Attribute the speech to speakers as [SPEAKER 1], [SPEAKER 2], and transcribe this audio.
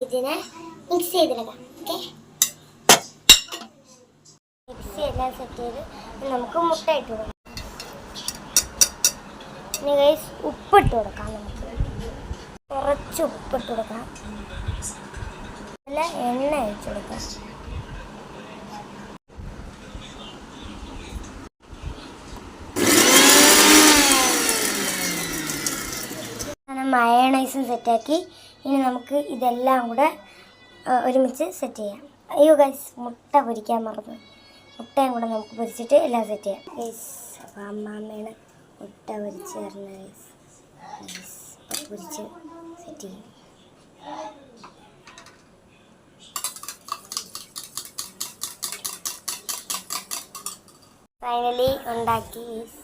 [SPEAKER 1] ഇതിനെ മിക്സ് ചെയ്തെടുക്കാം. Okay, mixie എല്ലാം സെറ്റ് ചെയ്ത് നമുക്ക് മുട്ട ഇട്ട് കൊടുക്കാം. ഇനി ഗൈസ് ഉപ്പിട്ട് കൊടുക്കാം. നമുക്ക് കുറച്ച് ഉപ്പിട്ട് കൊടുക്കാം. നല്ല എണ്ണ ഒഴിച്ച് കൊടുക്കാം. മയണൈസും സെറ്റാക്കി. ഇനി നമുക്ക് ഇതെല്ലാം കൂടെ ഒരുമിച്ച് സെറ്റ് ചെയ്യാം. അയ്യോ ഗൈസ്, മുട്ട പൊരിക്കാൻ മറന്നു. മുട്ടയും കൂടെ നമുക്ക് പൊരിച്ചിട്ട് എല്ലാം സെറ്റ് ചെയ്യാം ഗൈസ്. അപ്പോൾ അമ്മാമ്മയാണ് മുട്ട പൊരിച്ച് തരുന്നത് ഗൈസ്. പൊരിച്ച് സെറ്റ് ചെയ്യും. ഫൈനലി ഉണ്ടാക്കി ഗൈസ്.